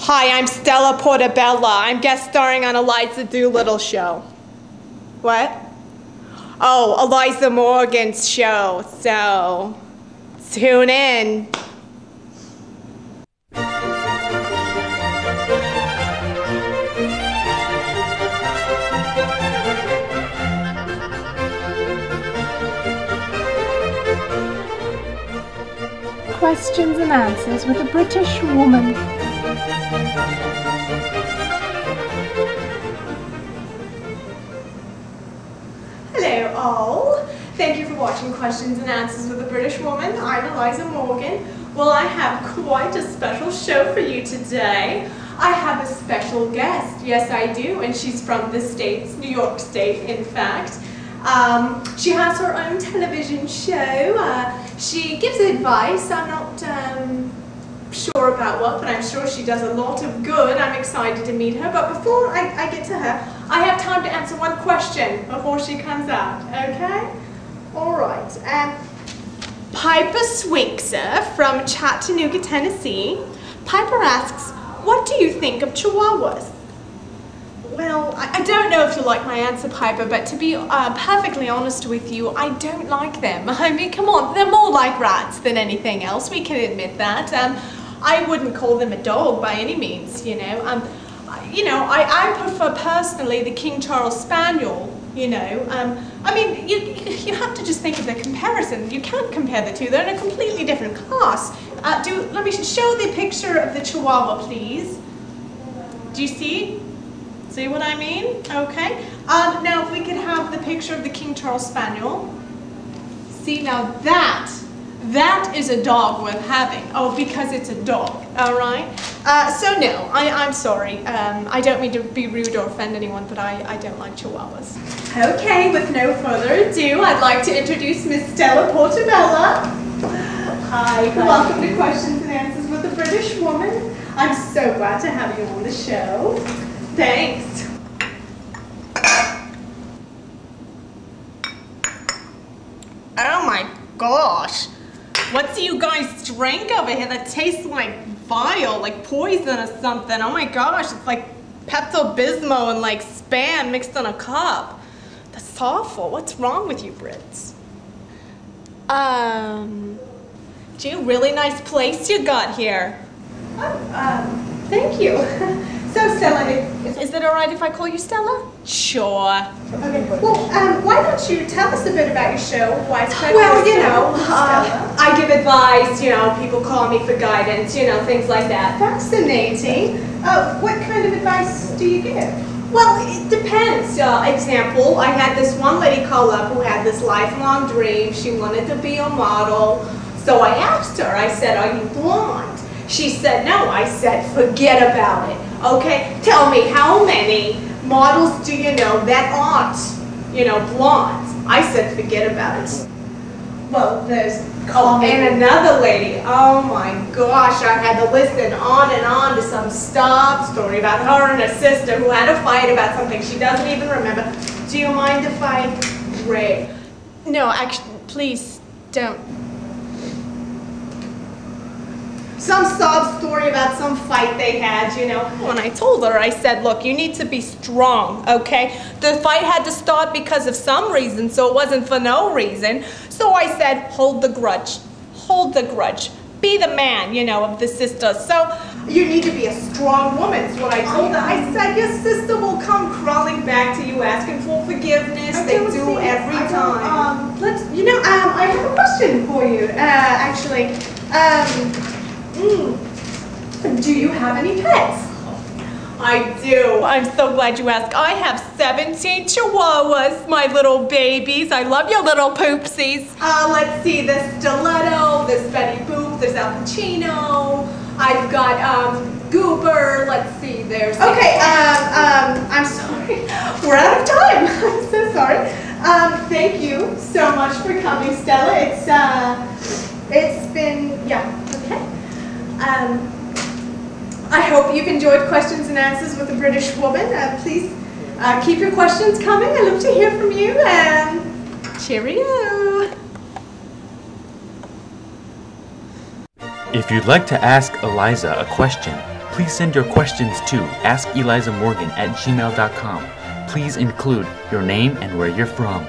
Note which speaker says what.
Speaker 1: Hi, I'm Stella Portabella. I'm guest starring on Eliza Doolittle's show. What? Oh, Eliza Morgan's show. So, tune in.
Speaker 2: Questions and answers with a British woman.
Speaker 1: Hello all. Thank you for watching Questions and Answers with a British Woman. I'm Eliza Morgan. Well, I have quite a special show for you today. I have a special guest. Yes, I do, and she's from the States, New York State, in fact. She has her own television show. She gives advice. I'm not sure about what, but I'm sure she does a lot of good. I'm excited to meet her. But before I get to her, I have time to answer one question before she comes out, okay? All right. Piper Swinkser from Chattanooga, Tennessee. Piper asks, what do you think of Chihuahuas? Well, I don't know if you like my answer, Piper, but to be perfectly honest with you, I don't like them. I mean, come on, they're more like rats than anything else. We can admit that. I wouldn't call them a dog by any means, you know. I prefer personally the King Charles Spaniel, you know. I mean, you have to just think of the comparison. You can't compare the two. They're in a completely different class. Let me show the picture of the Chihuahua, please. Do you see? See what I mean? Okay. Now if we could have the picture of the King Charles Spaniel. See, now that is a dog worth having. Oh, because it's a dog, all right? So no, I'm sorry. I don't mean to be rude or offend anyone, but I don't like Chihuahuas. Okay, with no further ado, I'd like to introduce Miss Stella Portabella. Hi. Welcome to Questions and Answers with a British Woman. I'm so glad to have you on the show. Thanks. Oh my gosh. What do you guys drink over here that tastes like vile, like poison or something? Oh my gosh, it's like Pepto-Bismol and like Spam mixed in a cup. That's awful. What's wrong with you Brits? Gee, really nice place you got here. Oh, thank you. So Stella, is it alright if I call you Stella? Sure. Okay. Well, why don't you tell us a bit about your show? Well, you know, I give advice, you know, people call me for guidance, you know, things like that. Fascinating. What kind of advice do you give? Well, it depends. Example, I had this one lady call up who had this lifelong dream. She wanted to be a model. So I asked her, I said, are you blonde? She said, no. I said, forget about it. Okay, tell me, how many models do you know that aren't, you know, blonde? I said, forget about it. Well, there's, and another lady, oh my gosh, I had to listen on to some story about her and her sister who had a fight about something she doesn't even remember. Do you mind if I read? No, actually, please don't. Some sob story about some fight they had, you know. When I told her, I said, look, you need to be strong, okay? The fight had to start because of some reason, so it wasn't for no reason. So I said, hold the grudge. Hold the grudge. Be the man, you know, of the sisters. So you need to be a strong woman, is what I told her. I said, your sister will come crawling back to you asking for forgiveness. They do every time. You know, I have a question for you, actually. Do you have any pets? I do. I'm so glad you asked. I have 17 Chihuahuas, my little babies. I love your little poopsies. Let's see, there's Stiletto, there's Betty Boop, there's Al Pacino. I've got Goober. Let's see, there's... Okay, I'm sorry. We're out of time. I'm so sorry. Thank you so much for coming, Stella. It's been, yeah, okay. I hope you've enjoyed Questions and Answers with a British Woman. Please keep your questions coming. I love to hear from you, and cheerio.
Speaker 3: If you'd like to ask Eliza a question, Please send your questions to askelizamorgan@gmail.com. Please include your name and where you're from.